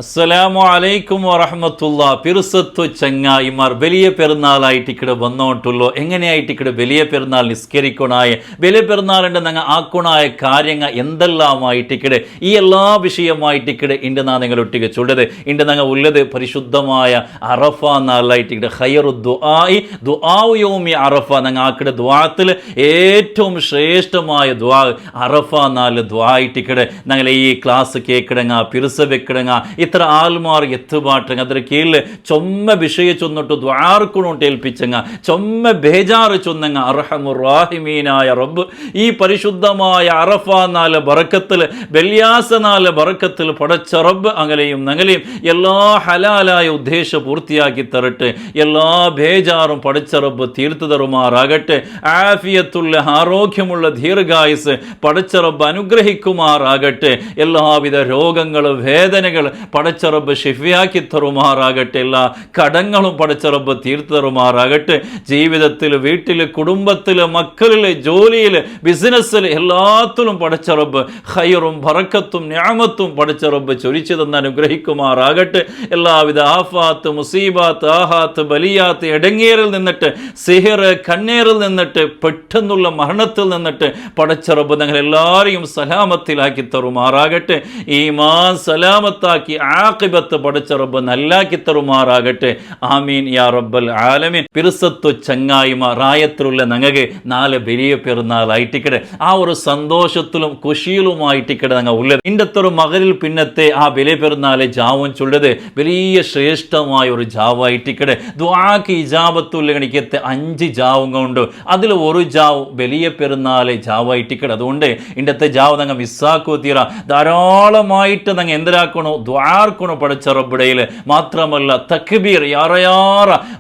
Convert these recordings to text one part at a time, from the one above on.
അസ്സലാമു അലൈക്കും വറഹ്മത്തുള്ള പിറുസത്തു ചങ്ങായിമാർ വലിയ പെരുന്നാളായിട്ട് ഇവിടെ വന്നോട്ടുള്ളൂ. എങ്ങനെയായിട്ട് ഇവിടെ വലിയ പെരുന്നാൾ നിസ്കരിക്കണായ വലിയ പെരുന്നാളിൻ്റെ ഞങ്ങൾ ആക്കണായ കാര്യങ്ങൾ എന്തെല്ലാമായിട്ട് ഇവിടെ ഈ എല്ലാ വിഷയമായിട്ട് ഇവിടെ ഇണ്ട് നാ നിങ്ങളൊട്ടിക്ക് ചൊല്ലത് ഇണ്ട് ഞങ്ങൾ ഉള്ളത് പരിശുദ്ധമായ അറഫ നാളായിട്ട് ഇവിടെ ഖൈറു ദുആഇ ദുആഉ യൗമി അറഫ ഞങ്ങൾ ആക്കിടെ ദുആത്തിൽ ഏറ്റവും ശ്രേഷ്ഠമായ ദുആ അറഫ നാല് ദുആയിട്ട് ഇവിടെ ഞങ്ങൾ ഈ ക്ലാസ് കേൾക്കിടങ്ങ പിറുസ വെക്കിടങ്ങ ഇത്ര ആൽമാർ എത്തുപാട്ടങ്ങ അതിന് കീഴിൽ ചൊമ്മ വിഷയ ചൊന്നിട്ട് ദ്വാർക്കുണോട്ട് ഏൽപ്പിച്ചങ്ങ ചൊമ്മ ബേജാറ് ചൊന്നങ്ങ അർഹമുറാഹിമീനായ റബ്ബ് ഈ പരിശുദ്ധമായ അറഫ നാല് ബറക്കത്തിൽ വെള്ളിയാസ നാല് ബറക്കത്തിൽ പടച്ച റബ്ബ് അങ്ങനെയും ഞങ്ങളെയും എല്ലാ ഹലാലായ ഉദ്ദേശ പൂർത്തിയാക്കി തരട്ടെ. എല്ലാ ബേജാറും പടച്ച റബ്ബ് തീർത്തു തരുമാറാകട്ടെ. ആഫിയത്തുള്ള ആരോഗ്യമുള്ള ദീർഘായുസ് പടച്ച റബ്ബ് അനുഗ്രഹിക്കുമാറാകട്ടെ. എല്ലാവിധ രോഗങ്ങൾ വേദനകൾ പടച്ച റബ്ബ് ഷിഫിയാക്കി തരുമാറാകട്ടെ. എല്ലാ കടങ്ങളും പടച്ച റബ്ബ് തീർത്തു തരുമാറാകട്ടെ. ജീവിതത്തിൽ വീട്ടിൽ കുടുംബത്തിൽ മക്കളിൽ ജോലിയിൽ ബിസിനസ്സിൽ എല്ലാത്തിലും പടച്ച റബ്ബ് ഖൈറും ബറക്കത്തും നിഅമത്തും പടച്ച റബ്ബ് ചൊരിച്ചു തന്ന് അനുഗ്രഹിക്കുമാറാകട്ടെ. എല്ലാവിധ ആഫാത്ത് മുസീബാത്ത് ആഹാത്ത് ബലിയാത്ത് ഇടങ്ങേറിൽ നിന്നിട്ട് സിഹിർ കണ്ണേറിൽ നിന്നിട്ട് പെട്ടെന്നുള്ള മരണത്തിൽ നിന്നിട്ട് പടച്ച റബ്ബ് ഞങ്ങൾ എല്ലാവരെയും സലാമത്തിലാക്കി തരുമാറാകട്ടെ. ഈമാൻ സലാമത്താക്കി ആഖിബത്ത് പടച്ച റബ്ബ് നല്ലാക്കി തരുമാറാകട്ടെ. ആമീൻ യാ റബ്ബൽ ആലമീൻ. പിറുസത്തു ചങ്ങായിമാർ റായത്തിലുള്ള ഞങ്ങൾക്ക് നാല് വലിയ പെരുന്നാളായിട്ടിക്കടെ ആ ഒരു സന്തോഷത്തിലും ഖുഷിയിലുമായിട്ടിക്കടെ ഞങ്ങൾ ഉള്ളത്. ഇണ്ടത്തൊരു മകരിൽ പിന്നത്തെ ആ വലിയ പെരുന്നാളെ ജാവും ചൊല്ലത് വലിയ ശ്രേഷ്ഠമായ ഒരു ജാവായിട്ടിക്കടെ ദുആക്ക് ഇജാബത്തുള്ള കണിക്കത്തെ 5 ജാവും കൊണ്ട് അതിൽ ഒരു ജാവ് വലിയ പെരുന്നാളെ ജാവായിട്ടിക്കടെ. അതുകൊണ്ട് ഇണ്ടത്തെ ജാവ് ഞങ്ങൾ മിസ്സാക്കോ തീറ ധാരാളമായിട്ട് ഞങ്ങൾ എന്തിനാക്കണോ ദ്വാർക്കണോ പടച്ച റബ്ബിടയിൽ. മാത്രമല്ല തക്ബീർ യാറ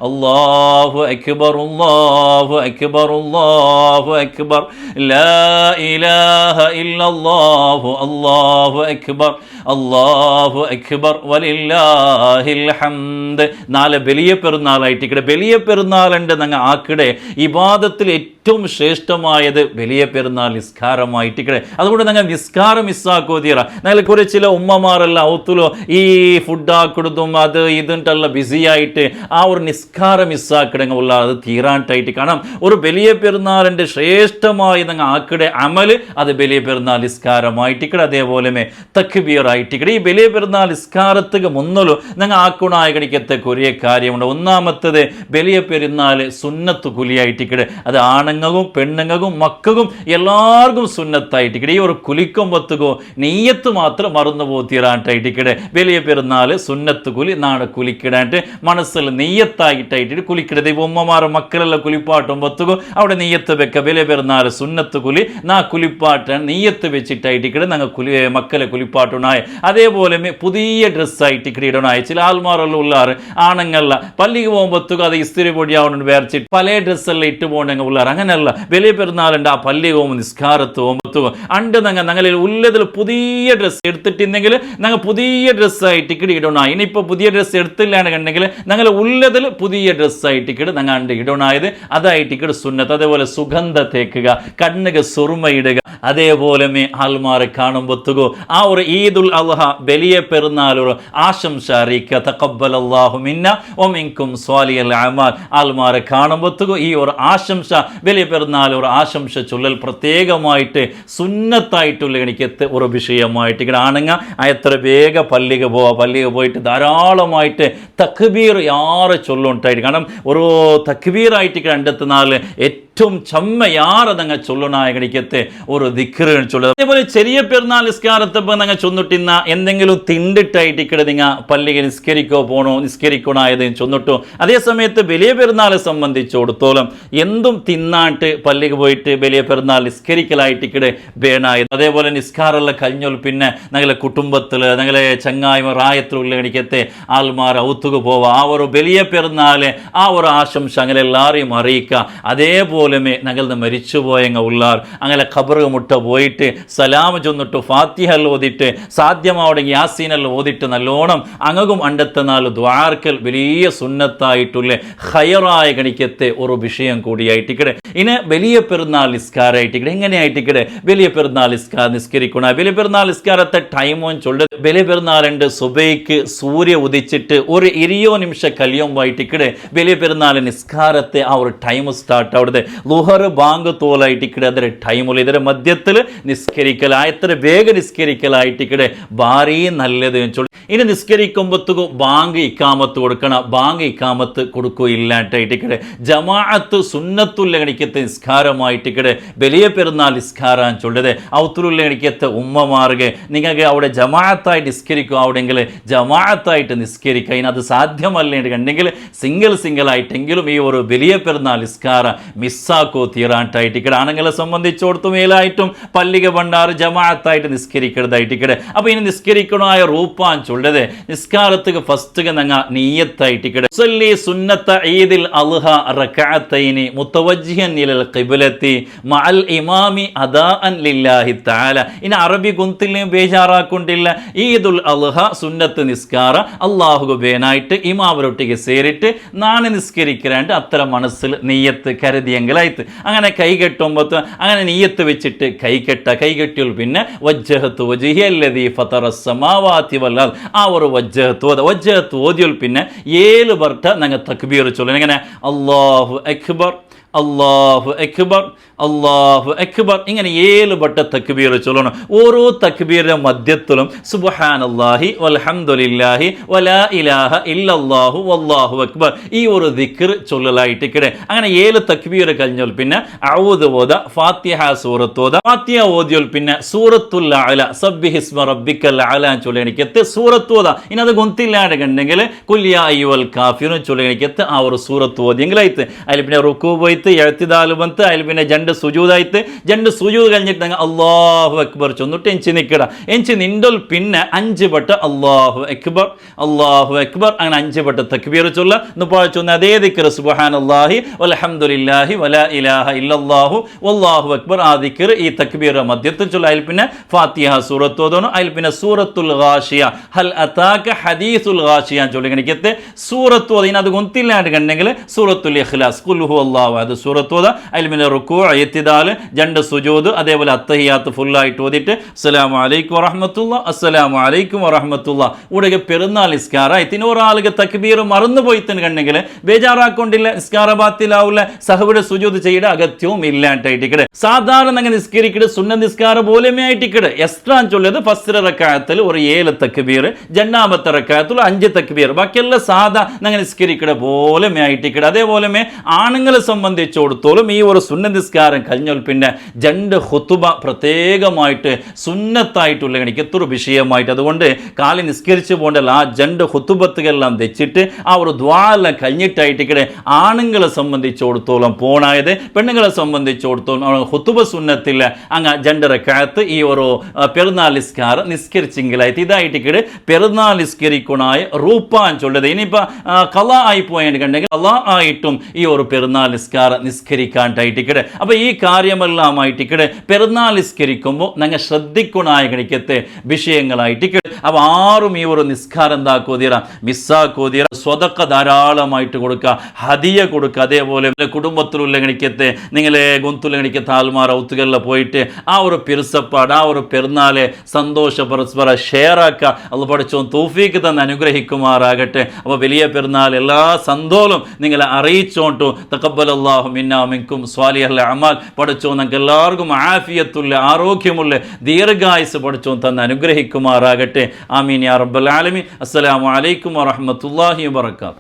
അല്ലാഹു അക്ബർ അല്ലാഹു അക്ബർ അല്ലാഹു അക്ബർ ലാ ഇലാഹ ഇല്ലല്ലാഹു അല്ലാഹു അക്ബർ അല്ലാഹു അക്ബർ വലില്ലാഹിൽ ഹംദ്. നാല് വലിയ പെരുന്നാളായിട്ട് ഇവിടെ വലിയ പെരുന്നാളുണ്ട് ഞങ്ങൾ ആക്കിടെ ഇബാദത്തിൽ ഏറ്റവും ശ്രേഷ്ഠമായത് വലിയ പെരുന്നാൾ നിസ്കാരമായിട്ട് ഇവിടെ. അതുകൊണ്ട് ഞങ്ങൾ നിസ്കാരം മിസ്സാക്കോ തീറ. ഞങ്ങൾ കുറെ ചില ഉമ്മമാരെല്ലാം ഔത്തുലോ ഈ ഫുഡാക്കിടുതും അത് ഇതുണ്ടല്ല ബിസി ആയിട്ട് ആ ഒരു നിസ്കാരം മിസ്സാക്കിടങ്ങ ഉള്ള അത് തീരാനായിട്ട്. കാരണം ഒരു വലിയ പെരുന്നാളിൻ്റെ ശ്രേഷ്ഠമായി ഞങ്ങൾ ആക്കിടെ അമല് അത് വലിയ പെരുന്നാൾ നിസ്കാരമായിട്ടിക്കടെ. അതേപോലെ തക്ബീർ ആയിട്ടിക്കടെ. ഈ വലിയ പെരുന്നാൾ നിസ്കാരത്തിന് മുന്നല്ലോ ഞങ്ങൾ ആക്കുണായ കണിക്കത്തെ കുറേ കാര്യമുണ്ട്. ഒന്നാമത്തത് വലിയ പെരുന്നാൾ സുന്നത്ത് കുലിയായിട്ടിക്കടെ. അത് ആണുങ്ങൾക്കും പെണ്ണുങ്ങൾക്കും മക്കൾക്കും എല്ലാവർക്കും സുന്നത്തായിട്ടിക്കടെ. ഈ ഒരു കുലിക്കുമ്പത്തുകോ നെയ്യത്ത് മാത്രം മറന്നു പോത്തിറാനായിട്ടിക്കടെ. വലിയ പെരുന്നാൾ സുന്നത്ത് കുലി നാളെ കുലിക്കിടാനായിട്ട് മനസ്സിൽ നെയ്യത്തായിട്ടായിട്ട് കുലിക്കിടത്. ഇപ്പോൾ ഉമ്മമാർ മക്കളെല്ലാം കുലിപ്പാട്ടുമ്പത്തുകോ അവിടെ നെയ്യത്ത് വെക്ക. വലിയ പെരുന്നാൾ സുന്നത്ത് കുലി നാ കുലിപ്പാട്ടാൻ നെയ്യത്ത് വെച്ചിട്ടായിട്ടിക്കടെ ഞങ്ങൾ മക്കളെ കുലിപ്പാട്ടുണ്ടായ. അതേപോലെ പുതിയ ഡ്രസ്സായിട്ട് ഇടണായ ചില ആൾമാരെല്ലാം ഉള്ളാറ് ആണുങ്ങളല്ല പള്ളിക്ക് പോകുമ്പത്തുക അത് ഇസ്തിരി പൊടിയാവുന്ന വേർച്ചിട്ട് പല ഡ്രസ്സെല്ലാം ഇട്ട് പോകണമെങ്കിൽ ഉള്ളാറ്. അങ്ങനെയല്ല വലിയ പെരുന്നാളുണ്ട് ആ പള്ളി പോകുമ്പോൾ നിസ്കാരത്ത് പോകുമ്പത്തുക അണ്ട് ഞങ്ങളിൽ ഉള്ളതിൽ പുതിയ ഡ്രസ്സ് എടുത്തിട്ടുണ്ടെങ്കിൽ ഞങ്ങൾ പുതിയ ഡ്രസ്സായിട്ട് ഇടണ. ഇനിയിപ്പോൾ പുതിയ ഡ്രസ്സ് എടുത്തില്ലാന്ന് കണ്ടെങ്കിൽ ഞങ്ങൾ ഉള്ളതിൽ പുതിയ ഡ്രസ്സായിട്ട് ഞങ്ങൾ അണ്ട് ഇടണായത് അതായിട്ട് സുന്നത്ത്. അതേപോലെ സുഗന്ധ തേക്കുക, കണ്ണുക സുറുമ ഇടുക. അതേപോലെ ആൽമാരെ കാണുമ്പോത്തുകോ ആ ഒരു ഈദുൽ അദ്ഹ വലിയ പെരുന്നാൾ ഒരു ആശംസ അറിയിക്കുക. തഖബ്ബലല്ലാഹു മിന്ന വമിൻകും സ്വാലിഹൽ അമാൽ. ആൽമാരെ കാണുമ്പോത്തുകോ ഈ ഒരു ആശംസ വലിയ പെരുന്നാൾ ഒരു ആശംസ ചൊല്ലൽ പ്രത്യേകമായിട്ട് സുന്നത്തായിട്ടുള്ള എനിക്കത്തെ ഒരു വിഷയമായിട്ട് ഇവിടെ ആണുങ്ങ എത്ര വേഗ പള്ളിക പോവാ. പള്ളിക പോയിട്ട് ധാരാളമായിട്ട് തക്ബീർ യാറെ ചൊല്ലുണ്ടായിട്ട്. കാരണം ഒരു തക്ബീറായിട്ട് കണ്ടെത്തുന്നാൽ ഏറ്റവും ചമ്മ യാറെ ഞങ്ങൾ ചൊല്ലണായ കണിക്കത്തെ ഒരു ദിക്റ് ചൊല്ലുക. അതേപോലെ ചെറിയ പെരുന്നാൾ നിസ്കാരത്തപ്പോൾ ഞങ്ങൾ ചൊന്നിട്ടിന്ന എന്തെങ്കിലും തിണ്ടിട്ടായിട്ട് ഇക്കടെ നിങ്ങൾ പള്ളിക്ക് നിസ്കരിക്കോ പോണോ നിസ്കരിക്കണായത് ചൊന്നിട്ടോ. അതേ സമയത്ത് വലിയ പെരുന്നാളെ സംബന്ധിച്ചിടത്തോളം എന്തും തിന്നാട്ട് പള്ളിക്ക് പോയിട്ട് വലിയ പെരുന്നാൾ നിസ്കരിക്കലായിട്ട് ഇക്കടെ വേണായത്. അതേപോലെ നിസ്കാരമുള്ള കഴിഞ്ഞോൽ പിന്നെ ഞങ്ങളെ കുടുംബത്തിൽ ഞങ്ങളെ ചങ്ങായ്മ റായത്തിലുള്ള കണിക്കത്തെ ആൾമാർ ഔത്തുക പോവുക. ആ ഒരു വലിയ പെരുന്നാളെ ആ ഒരു ആശംസ അങ്ങനെ എല്ലാവരെയും അറിയിക്കുക. അതേപോലെ അതേപോലെമേ ഞങ്ങളുടെ മരിച്ചുപോയങ്ങ ഉള്ളാർ അങ്ങനെ ഖബറ് മുട്ട പോയിട്ട് സലാം ചൊന്നിട്ട് ഫാത്തിഹൽ ഓതിട്ട് സാധ്യമാവണമെങ്കിൽ യാസീനെല്ലാം ഓതിട്ട് നല്ലോണം അങ്ങും അണ്ടത്തെ നാല് ദ്വാർക്കൽ വലിയ സുന്നത്തായിട്ടുള്ള ഹയറായ ഗണിക്കത്തെ ഒരു വിഷയം കൂടിയായിട്ടിക്കടെ ഇനി വലിയ പെരുന്നാൾ നിസ്കാരമായിട്ടിക്കടെ എങ്ങനെയായിട്ടിക്കടെ വലിയ പെരുന്നാൾ നിസ്കരിക്കണം വലിയ പെരുന്നാൾ നിസ്കാരത്തെ ടൈമോ ചൊല്ല വലിയ പെരുന്നാളുണ്ട് സുബൈക്ക് സൂര്യ ഉദിച്ചിട്ട് ഒരു 20 നിമിഷം കഴിയുമ്പോയിട്ടിക്കടെ വലിയ പെരുന്നാൾ നിസ്കാരത്തെ ആ ഒരു ടൈം സ്റ്റാർട്ട് അവിടുത്തെ ലുഹർ ബാങ്ക് തോലായിട്ടിക്കടെ അതിന്റെ ടൈമുള്ള ഇതിന്റെ മധ്യത്തിൽ നിസ്കരിക്കലായി എത്ര വേഗം നിസ്കരിക്കലായിട്ടിക്കടെ ഭാరీ നല്ലത് ചൊല്ലി ഇനി നിസ്കരിക്കുമ്പോഴത്തേക്കും ബാങ്ക് ഇക്കാമത്ത് കൊടുക്കണം ബാങ്ക് ഇക്കാമത്ത് കൊടുക്കുകയില്ലാട്ടായിട്ടിക്കടെ ജമാഅത്ത് സുന്നത്തുള്ള ഗണിക്കത്തെ നിസ്കാരമായിട്ടിക്കടെ വലിയ പെരുന്നാൾ നിസ്കാരം ചൊല്ലത് ഔത്തുലുള്ള ഗണിക്കത്തെ ഉമ്മമാർഗെ നിങ്ങൾക്ക് അവിടെ ജമാഅത്തായിട്ട് നിസ്കരിക്കുക അവിടെങ്കിൽ ജമാഅത്തായിട്ട് നിസ്കരിക്കുക അതിനത് സാധ്യമല്ലേണ്ട് കണ്ടെങ്കിൽ സിംഗിൾ ആയിട്ടെങ്കിലും ഈ ഒരു വലിയ പെരുന്നാൾ നിസ്കാരം മിസ്സാക്കോ തീരാട്ടായിട്ടിക്കടെ ആണുങ്ങളെ സംബന്ധിച്ചോടത്തും മേലായിട്ടും പള്ളിക ഭണ്ഡാറ് ജമാഅത്തായിട്ട് നിസ്കരിക്കരുതായിട്ടിക്കടെ അപ്പോൾ ഇനി നിസ്കരിക്കണമായ റൂപ്പാൻ ചൊല്ലത് നിസ്കാരத்துக்கு ഫസ്റ്റ് നങ്ങ നിയ്യത്തായിട്ടിക്കടെ സല്ലി സുന്നത്ത ഈദിൽ അൽഹ റകഅത്തൈനി മുതവജ്ജിഹൻ ഇലൽ ഖിബ്ലത്തി മഅൽ ഇമാമി അദാഅൻ ലില്ലാഹി തആല ഇനി അറബി ഗുന്തിലെ ബേജാറാക്കൊണ്ടില്ല ഈദുൽ അൽഹ സുന്നത്ത് നിസ്കാര അല്ലാഹുവെ വേനായിട്ട് ഇമാമരൊട്ടിಗೆ ಸೇರಿട്ട് നാണ് നിസ്കരിക്കരാണ്ട് അത്ര മനസ്സിൽ നിയ്യത്ത് കരുതിയെങ്കിലായിട്ട് അങ്ങനെ കൈകെട്ടുമ്പോൾ അങ്ങനെ നിയ്യത്ത് വെച്ചിട്ട് കൈകെട്ടിയാൽ പിന്നെ വജ്ജഹത്തു വജ്ഹി അല്ലദീ ഫതറസ് സമാവാതി വൽ അർദ് ആ ഒരു വജ്ജഹത്ത് ഓതിയാൽ പിന്നെ 7 വർട്ട ഞങ്ങൾ തക്ബീർ ചൊല്ലണം എങ്ങനെ അല്ലാഹു അക്ബർ അല്ലാഹു അക്ബർ അല്ലാഹു അക്ബർ ഇങ്ങനെ 7 വട്ട തക്ബീർ ചൊല്ലണം ഓരോ തക്ബീറിന്റെ മധ്യത്തിലും സുബ്ഹാനല്ലാഹി വൽഹംദുലില്ലാഹി വലാ ഇലാഹ ഇല്ലല്ലാഹു വല്ലാഹു അക്ബർ ഈ ഒരു ദിക്ർ ചൊല്ലലായിട്ടിക്കടെ അങ്ങനെ 7 തക്ബീർ കഴിഞ്ഞാൽ പിന്നെ അഊദു ഓത ഫാത്തിഹ സൂറത്ത് ഓത ഫാത്തിഹ ഓതിയാൽ പിന്നെ സൂറത്തുൽ അഅല സബ്ബിഹിസ്മ റബ്ബിക്കൽ അഅല ചൊല്ലണിക്കത്തെ സൂറത്ത് ഓത ഇനത് ഗൊന്തില്ലാണ്ട് കണ്ടെങ്കിൽ കുൽ യാ അയ്യുൽ കാഫിറൂൻ ചൊല്ലണിക്കത്തെ ആ ഒരു സൂറത്ത് ഓതിയെങ്കിലായിട്ട് അതിൽ പിന്നെ റുക്കൂ പോയിട്ട് എഴുത്തിദാൽ ബന്ത് അതിൽ പിന്നെ ജണ്ട് സുജൂദായിട്ട് ജണ്ട് സുജൂദ് കഴിഞ്ഞിട്ട് അല്ലാഹു അക്ബർ ചൊന്നിട്ട് എഞ്ചി നിൽക്കട എഞ്ചി നിണ്ടൽ പിന്നെ 5 വട്ട അല്ലാഹു അക്ബർ അങ്ങനെ 5 വട്ട തക്ബീർ ചൊല്ല ചൊന്ന അതേ ദിക്ർ സുബ്ഹാനല്ലാഹി വൽഹംദുലില്ലാഹി വലാ ഇലാഹ ഇല്ലല്ലാഹു വല്ലാഹു അക്ബർ ആ ദിക്ർ ഈ തക്ബീർ മധ്യത്തിൽ ചൊല്ല അതിൽ പിന്നെ ഫാത്തിഹ സൂറത്ത് ഓതണം അതിൽ പിന്നെ സൂറത്തുൽ ഗാഷിയ ഹൽ അതാക ഹദീസുൽ ഗാഷിയ ചൊല്ലിക്കത്തെ സൂറത്ത് ഓതി അത് ഗൊന്തില്ലാണ്ട് കണ്ടെങ്കിൽ സൂറത്തുൽ ഇഖ്ലാസ് ഖുൽ ഹുവല്ലാഹു അഹദ് സൂറത്ത് ഓത അതിൽ പിന്നെ റുക്കൂ ഇഅ്തിദാൽ ജണ്ട് സുജൂദ് അതേപോലെ അത്തഹിയാത്ത് ഫുള്ളായിട്ട് ഓതിട്ട് അസ്സലാമു അലൈക്കും വറഹ്മത്തുള്ളാഹി അസ്സലാമു അലൈക്കും വറഹ്മത്തുള്ളാഹി ഉടനെ പെരുന്നാൾ നിസ്കാരം ഇതിന് ഒരാൾക്ക് തക്ബീർ മറന്നു പോയിത്തിന് കണ്ടെങ്കിൽ ബേജാറാക്കൊണ്ടില്ല നിസ്കാര ബാത്തിലാവില്ല സഹവിടെ സുജൂദ് ചെയ്യേണ്ട അഗത്യവും ഇല്ലാണ്ടായിട്ടിക്കടെ സാധാരണ അങ്ങനെ നിസ്കരിക്കടെ സുന്നത്ത് നിസ്കാരം പോലെമേ ആയിട്ടിക്കടെ എക്സ്ട്രാ ചൊല്ലത് ഫസ്റ്റ് റക്അത്തിൽ ഒരു 7 തക്ബീർ രണ്ടാമത്തെ റക്അത്തിൽ 5 തക്ബീർ ബാക്കിയെല്ലാം സാധാ അങ്ങനെ നിസ്കരിക്കടെ പോലെമേ ആയിട്ടിക്കടെ അതേപോലെ ആണുങ്ങളെ സംബന്ധിച്ചിടത്തോളം ഈ ഒരു സുന്നത്ത് നിസ്കാരം കഴിഞ്ഞാൽ പിന്നെ ജണ്ട് ഖുതുബ പ്രത്യേകമായിട്ട് സുന്നത്തായിട്ടുള്ള എനിക്ക് എത്ര വിഷയമായിട്ട് അതുകൊണ്ട് കാലി നിസ്കരിച്ചു പോകണ്ടല്ല ആ ജണ്ട് ഖുതുബത്തുകളെല്ലാം വെച്ചിട്ട് ആ ഒരു ദ്വാ എല്ലാം കഴിഞ്ഞിട്ടായിട്ടിക്കടെ ആണുങ്ങളെ സംബന്ധിച്ചിടത്തോളം പോണായത് പെണ്ണുങ്ങളെ സംബന്ധിച്ചിടത്തോളം ഖുതുബ സുന്നത്തില്ല അങ്ങ് ജണ്ട് റക്അത്ത് ഈ ഒരു പെരുന്നാൾ നിസ്കാരം നിസ്കരിച്ചെങ്കിലായിട്ട് ഇതായിട്ടിക്കടെ പെരുന്നാൾ നിസ്കരിക്കണായ റൂപ്പാൻ ചൊല്ലത് ഇനിയിപ്പോൾ കല ആയി പോയിട്ടുണ്ടെങ്കിൽ കല ആയിട്ടും ഈ ഒരു പെരുന്നാൾ നിസ്കാരം നിസ്കരിക്കാണ്ടായിട്ടിക്കടെ അപ്പോൾ ഈ കാര്യമെല്ലാമായിട്ടിക്കടെ പെരുന്നാൾ നിസ്കരിക്കുമ്പോൾ ഞങ്ങൾ ശ്രദ്ധിക്കണായ ഗണിക്കത്തെ വിഷയങ്ങളായിട്ടിക്കടെ അപ്പോൾ ആരും ഈ ഒരു നിസ്കാരം എന്താക്കോതീറ മിസ്സാക്കോതീറ സ്വതക്ക ധാരാളമായിട്ട് കൊടുക്കുക ഹദിയ കൊടുക്കുക അതേപോലെ കുടുംബത്തിലുള്ള ഗണിക്കത്തെ നിങ്ങളെ ഗൊന്തുള്ള ഗണിക്കത്തെ ആൽമാർ ഔത്തുകളിൽ പോയിട്ട് ആ ഒരു പിറുസപ്പാട് ആ ഒരു പെരുന്നാളെ സന്തോഷ പരസ്പര ഷെയറാക്കുക അത് പഠിച്ചോ തൗഫീക്ക് തന്നെ അനുഗ്രഹിക്കുമാറാകട്ടെ അപ്പോൾ വലിയ പെരുന്നാൾ എല്ലാ സന്തോഷം നിങ്ങളെ അറിയിച്ചോണ്ടു തഖബ്ബലല്ലാഹു മിന്നാ മിൻകും സ്വാലിഹൽ അമാൽ പഠിച്ചോ നിങ്ങൾക്ക് എല്ലാവർക്കും ആഫിയത്തുള്ള ആരോഗ്യമുള്ള ദീർഘായുസ് പഠിച്ചോ തന്നെ അനുഗ്രഹിക്കുമാറാകട്ടെ ആമീൻ യാ റബ്ബൽ ആലമീൻ അസ്സലാമു അലൈക്കും വറഹ്മത്തുള്ളാഹി വബറകാതുഹു.